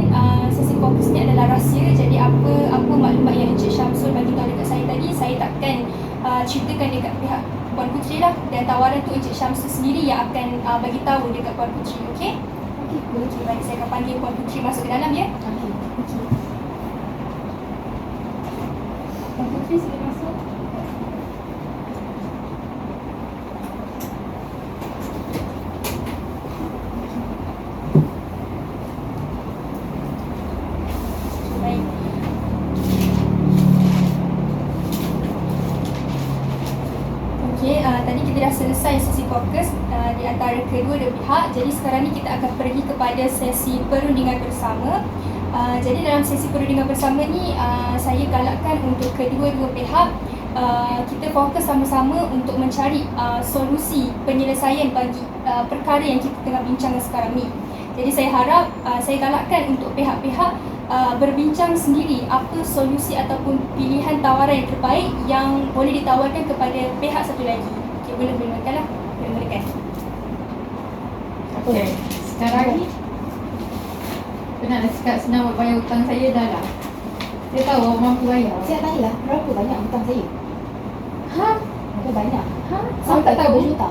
sesi fokus ni adalah rahsia. Jadi apa maklumat yang Encik Syamsul bagi tahu dekat saya tadi, saya takkan ceritakan dekat pihak Puan Puteri lah. Dan tawaran tu Encik Syamsul sendiri yang akan bagi tahu dekat Puan Puteri. Okey? Okey, baik, saya akan panggil Puan Puteri masuk ke dalam ya. Okey. Puan Puteri sila masuk. Baik. Okey, tadi kita dah selesai sesi fokus di antara kedua-dua pihak. Jadi sekarang ni kita akan pergi kepada sesi perundingan bersama. Jadi dalam sesi perundingan bersama ni saya galakkan untuk kedua-dua pihak kita fokus sama-sama untuk mencari solusi penyelesaian bagi perkara yang kita tengah bincang sekarang ni. Jadi saya harap, saya galakkan untuk pihak-pihak berbincang sendiri apa solusi ataupun pilihan tawaran yang terbaik yang boleh ditawarkan kepada pihak satu lagi. Okey, boleh mulakan lah. Boleh mulakan. Okay. Sekarang ni pernah dah cakap senang buat bayar hutang saya dah lah. Saya tahu awak mampu bayar. Saya tanyalah, berapa banyak hutang saya? Berapa banyak? Awak Sampai tak tahu? berjuta.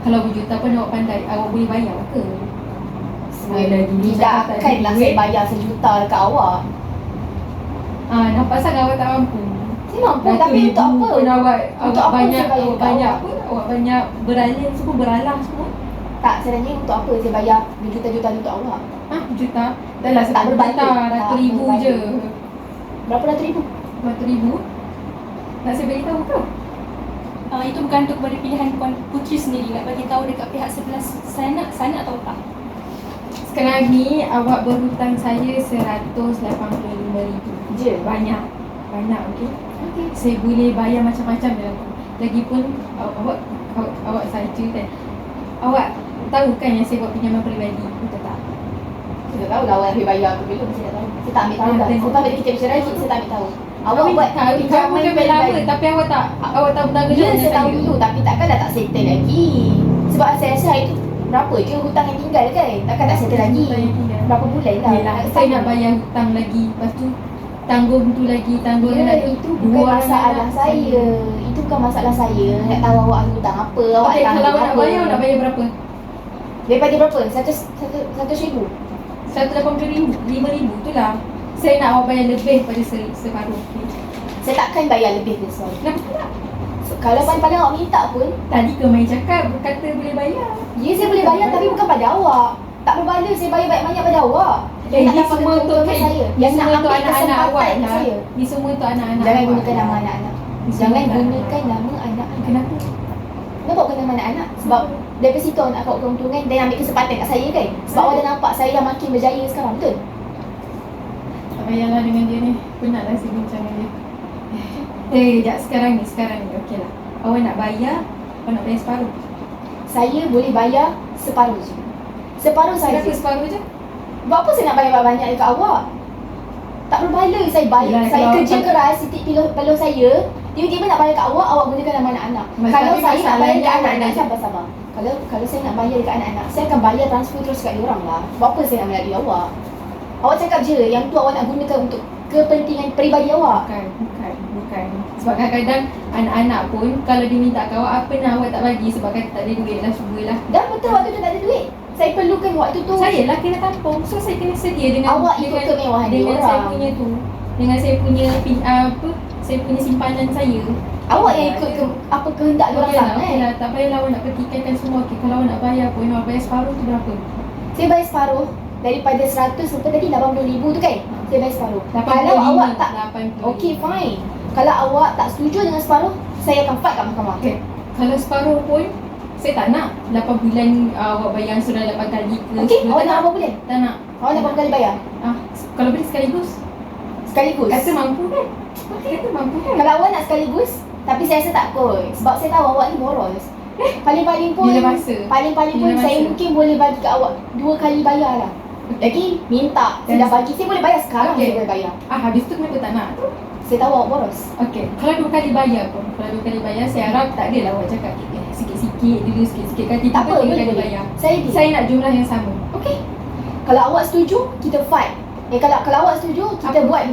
Kalau berjuta pun awak pandai, awak boleh bayar ke? Tidak akanlah saya bayar sejuta dekat awak. Nampak sangat awak tak mampu. Saya mampu, tapi untuk apa? Pun awak Untuk apa banyak, saya bayar awak kat banyak awak? pun, awak banyak beralah semua, beralah semua. Tak, saya tanya untuk apa saya bayar berjuta-juta untuk awak? Juta? Dah lah, Tak berbalik. ratus Tak ribu berbalik. je. Berapa ratus ribu? Ratus ribu? Nak saya beritahu ke? Itu bergantung kepada pilihan Puan Puteri sendiri nak bagi tahu dekat pihak sebelah sana atau tak. Sekarang ni awak berhutang saya 185,000 Je. Banyak, okey. Okey. Saya boleh bayar macam-macam dalam tu. Lagipun awak saja kan. Awak tahu kan yang saya buat pinjaman peribadi, betul tak? Saya tak tahu lah awak yang bayar tu belum, saya tak tahu. Saya tak ambil tahu dah. Tengok. Saya tak ambil kita bicara lagi, saya tak ambil tahu. Awak Awak buat tahu, kamu kan lama tapi awak tak bertanggung Ya, jawab saya tahu dulu tapi takkan dah tak settle lagi. Sebab saya rasa hari tu berapa je hutang yang tinggal kan? Takkan tak settle lagi. Hutang yang tinggal. Berapa bulan dah? Yelah, saya nak bayar hutang lagi. Lepas tu tanggung tu lagi, tanggung Ya, lagi. itu bukan masalah saya. Itu bukan masalah saya. Nak tahu awak ada hutang apa, awak Okey, kalau awak nak bayar, nak bayar berapa? Daripada berapa? 100,000. 180,000, 5,000 tu lah. Saya nak awak bayar lebih pada separuh. Okay. Saya takkan bayar lebih ke soal. Kenapa tak? Kalau paling-paling awak minta pun, Tadi ke main cakap, kata boleh bayar. ya saya boleh bayar tapi bukan pada awak. Tak berbaloi saya bayar banyak-banyak pada awak. Ni nak dapat semua untuk keuntungan saya. Ni Yang nak semua untuk ambil anak-anak awak kesempatan lah. saya. Ni semua untuk anak-anak Jangan awak gunakan lah. nama anak-anak. Ni semua Jangan untuk gunakan nama anak-anak. Kenapa? Kenapa awak kena mana anak? Sebab daripada situ awak nak dapat keuntungan dan ambil kesempatan kat saya kan. Sebab awak dah nampak saya dah makin berjaya sekarang, betul? Tak payahlah dengan dia ni. Penat lah saya bincang dengan dia. Sekejap, sekarang ni, okey lah. Awak nak bayar, awak nak bayar separuh. Saya boleh bayar separuh je. Separuh saja. Kenapa separuh je? Buat apa saya nak bayar banyak dekat awak? Tak berbala saya bayar. Yelah, Saya kalau- kerja keras, titik peluh saya. Tiba-tiba nak bayar kat awak gunakan nama anak-anak. Mas, Kalau tapi saya nak bayar masalahnya dekat anak-anak, ada- sabar. Kalau saya nak bayar dekat anak-anak, saya akan bayar transfer terus kat diorang lah. Buat apa saya nak melalui awak? Awak cakap je, yang tu awak nak gunakan untuk kepentingan peribadi awak. Bukan. Sebab kadang-kadang anak-anak pun kalau dia minta kat awak, apa nak awak tak bagi sebab kata tak ada duit lah, cubalah. Dan betul waktu tu tak ada duit. Saya perlukan waktu tu. Saya lah kena tampung. So saya kena sedia dengan Awak ikut kemewahan dengan diorang. saya punya tu. Dengan saya punya saya punya simpanan saya. Awak yang ikut ke, apa kehendak diorang Okey lah, sangat. okey lah. Tak payahlah awak nak pertikaikan semua. Okey, kalau awak nak bayar pun, awak bayar separuh tu berapa? Saya bayar separuh. Daripada 100 berapa tadi? 80,000 tu kan? Saya bayar separuh. 85, Kalau awak tak 85. okey, fine. Kalau awak tak setuju dengan separuh, saya akan fight kat mahkamah. Okey. Kalau separuh pun saya tak nak 8 bulan awak bayar sudah 8 kali ke. Okey, 10 awak tak nak berapa bulan? Tak nak. Awak nak berapa kali bayar? Kalau boleh sekaligus. Sekaligus. Kata mampu kan? Kata mampu kan? Kalau awak nak sekaligus, tapi saya rasa tak kot. Sebab saya tahu awak ni boros. Paling-paling pun Bila masa? Paling-paling pun Bila saya masa? mungkin boleh bagi kat awak 2 kali bayar lah. Lagi minta, saya dah bagi, saya boleh bayar sekarang, Okey. saya boleh bayar. Habis tu kenapa tak nak tu? Saya tahu awak boros. Okey, kalau 2 kali bayar pun. Kalau 2 kali bayar, saya harap tak adalah awak cakap sikit-sikit dulu, sikit-sikit kali. Tak apa, 3 kali boleh. bayar. Saya Nak jumlah yang sama. okey. Kalau awak setuju, kita fight. Kalau awak setuju, kita Apa? buat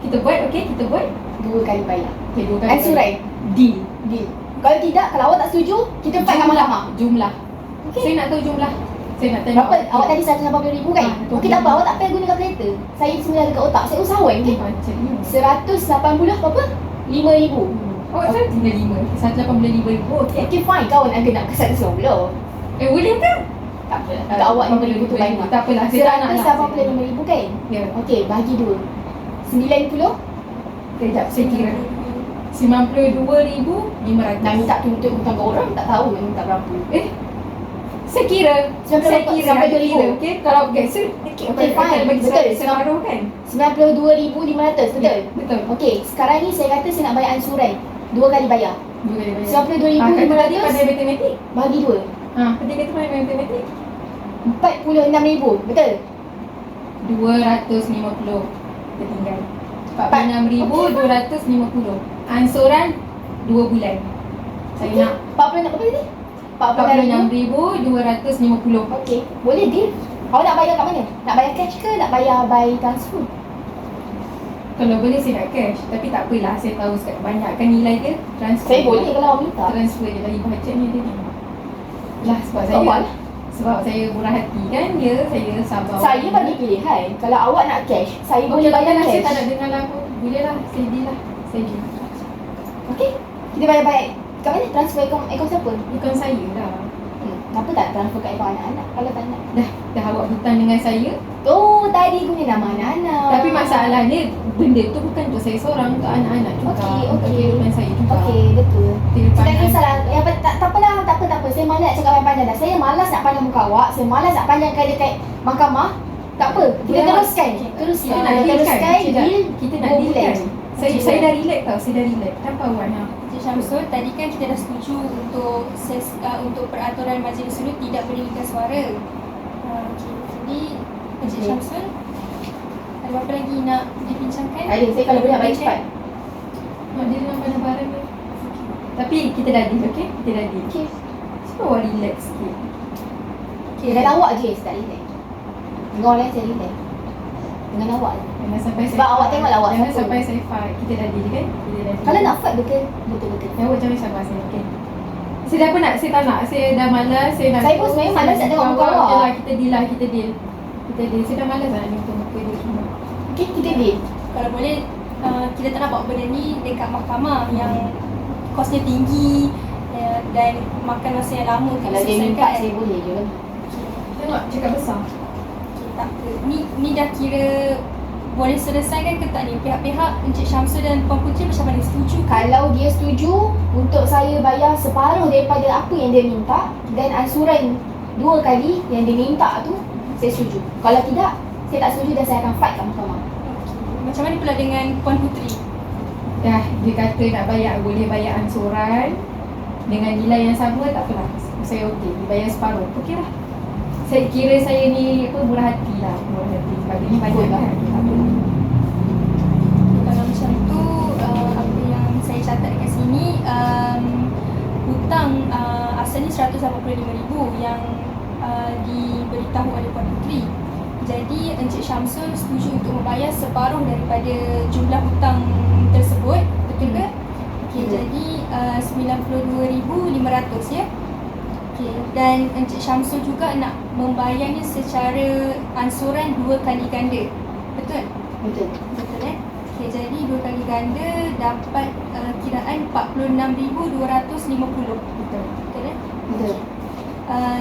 Kita buat, okey? 2 kali bayar. Okey, 2 kali Ansuran. Deal. Deal. Kalau tidak, kalau awak tak setuju, kita fight kat mahkamah. Jumlah. Okey. Saya nak tahu jumlah. Saya nak tanya. Berapa? Awak tadi 180,000 kan? betul. Okey, tak apa. Awak tak payah guna kalkulator. Saya semua dekat otak. Saya usahawan kan? Macamnya. 180 berapa? 5,000. Awak saya tinggal 5. 185,000. Okey. Okey, fine. Kawan nak kena ke 190. Boleh ke? Tak apa. Untuk awak 5,000 tu banyak. Tak apalah. Saya tak nak lah. 185,000 kan? Ya. Okey, bagi 2. 90. Sekejap, saya kira. 92,500. Nak minta tuntut hutang ke orang, tak tahu nak minta berapa. Saya kira. Sampai berapa? Sampai ada 2,000. kira. Okey, kalau so, Okey, fine. bagi Betul. separuh kan? 92,500, betul? Betul. Okey, sekarang ni saya kata saya nak bayar ansuran. 2 kali bayar. 2 kali bayar. 92,500 pandai matematik. bagi 2. Dia kata pandai matematik. 46,000, betul? 250 tertinggal. 46,250. Ansuran 2 bulan. Saya nak 40 nak berapa tadi? 46,000. 46,250. Okey, boleh deal. Awak nak bayar kat mana? Nak bayar cash ke nak bayar by transfer? Kalau boleh saya nak cash. Tapi tak apalah, saya tahu banyakkan nilai dia transfer. Saya boleh kalau awak minta. Transfer je lagi bajetnya dia ni. Lah sebab Awak saya lah. sebab saya murah hati kan dia, saya sabar. Saya bagi pilihan. Kalau awak nak cash, saya boleh bayar lah, saya cash. tak nak dengar lah pun. Boleh lah, saya deal lah. Saya deal. Okey. Kita bayar kat mana? Transfer akaun siapa? Bukan saya lah. Kenapa tak transfer kat akaun anak-anak kalau tak nak? Dah awak hutang dengan saya. Oh, tadi guna nama anak-anak. Tapi masalahnya benda tu bukan untuk saya seorang, untuk anak-anak juga. Okey, Untuk okey. kehidupan saya juga. Okey, betul. Kehidupan Tak anak. kisahlah. Tak apalah, tak apa. Saya malas nak cakap panjang dah. Saya malas nak pandang muka awak. Saya malas nak panjangkan dekat mahkamah. Tak apa. Kita Boleh, teruskan. Kita Teruskan. nak deal kan? Teruskan deal. Kita nak 2 deal bulan. kan? Saya dah relax tau, saya dah relax. Kenapa awak nak? Encik Syamsul, tadi kan kita dah setuju untuk peraturan majlis sulh tidak meninggikan suara. Okey. Jadi Encik Okey. Syamsul, ada apa lagi nak dibincangkan? Ada. Saya kalau boleh nak bayar cepat. Nak deal dengan barang-barang ni. Tapi kita dah deal, okey? Kita dah deal. Okey. Cuba awak relax sikit. Dengan awak je saya tak relax. Dengan orang lain saya relax. Dengan awak je. Jangan sampai Sebab awak tengoklah awak Jangan satu. sampai saya fight. Kita dah deal kan? Kita dah deal. Kalau nak fight betul. Awak jangan sabar saya, okey? Saya dah penat, saya tak nak. Saya dah malas, saya nak Saya pun sebenarnya malas nak tengok muka awak. Okey lah, kita deal lah, kita deal. Kita deal. Saya dah malas nak jumpa muka dia semua. Okey, kita deal. Kalau boleh, kita tak nak bawa benda ni dekat mahkamah yang kosnya tinggi dan makan masa yang lama untuk Kalau dia minta saya boleh je. Tengok, cakap besar. Okay, tak apa. Ni dah kira boleh selesai kan ke tak ni? Pihak-pihak Encik Syamsul dan Puan Puteri macam mana? Setuju ke Kalau dia setuju untuk saya bayar separuh daripada apa yang dia minta, dan ansuran 2 kali yang dia minta tu, saya setuju. Kalau tidak, saya tak setuju dan saya akan fight kat mahkamah. Macam mana pula dengan Puan Putri? Dah, dia kata nak bayar, boleh bayar ansuran dengan nilai yang sama, tak apalah. Saya okey, dibayar separuh. Okey lah. Saya kira saya ni murah hati lah. Murah hati. Padahal banyak Betul lah. kan. Tak apa. Kalau macam tu, apa yang saya catat kat sini, hutang asalnya RM185,000 yang diberitahu oleh Puan Putri. Jadi Encik Syamsul setuju untuk membayar separuh daripada jumlah hutang tersebut, betul ke? Okey, jadi RM92,500 ya. Okey, dan Encik Syamsul juga nak membayarnya secara ansuran 2 kali ganda. Betul? Betul. Betul Okey, jadi 2 kali ganda dapat kiraan RM46,250. Betul. Betul Betul.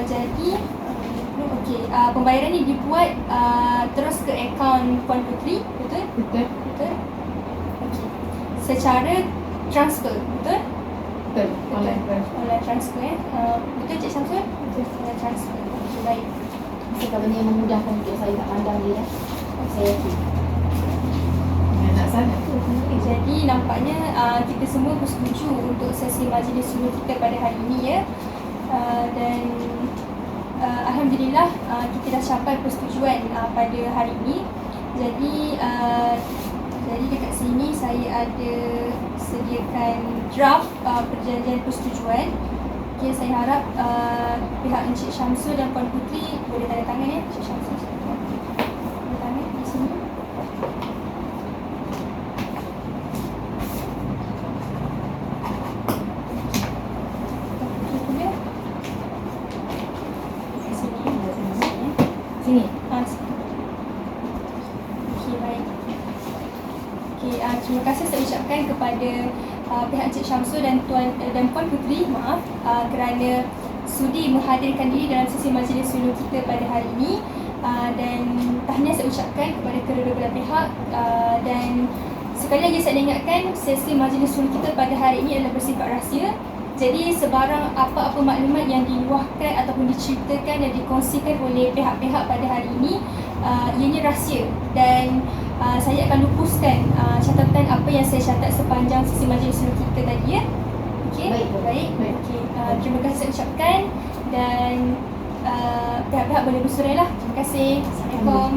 Jadi okey, pembayaran ni dibuat terus ke akaun Puan Putri, betul? Betul. Betul? Okey. Secara transfer, betul? Betul. Online transfer. Online transfer betul Cik Syamsul? Betul. Online transfer. Okey, baik. Sebab benda yang memudahkan untuk saya tak pandang dia dah. Saya yakin. Nak sangat tu. Jadi nampaknya kita semua bersetuju untuk sesi majlis suluh kita pada hari ini ya. Dan Alhamdulillah kita dah capai persetujuan pada hari ini. Jadi dekat sini saya ada sediakan draft perjanjian persetujuan. Okay, saya harap pihak Encik Syamsul dan Puan Putri boleh tanda tangan ya. Encik Syamsul tanda tangan di sini. Sini. Okey, baik. Okey, terima kasih saya ucapkan kepada pihak Encik Syamsul dan Puan Putri, kerana sudi menghadirkan diri dalam sesi majlis suluh kita pada hari ini. Dan tahniah saya ucapkan kepada kedua-dua belah pihak, dan sekali lagi saya ingatkan sesi majlis suluh kita pada hari ini adalah bersifat rahsia. Jadi sebarang apa-apa maklumat yang diluahkan ataupun diceritakan dan dikongsikan oleh pihak-pihak pada hari ini, ianya rahsia, dan saya akan lupuskan catatan apa yang saya catat sepanjang sesi majlis suluh kita tadi ya. Okey. Baik. Okey. Terima kasih saya ucapkan, dan pihak-pihak boleh bersurai lah. Terima kasih. Assalamualaikum.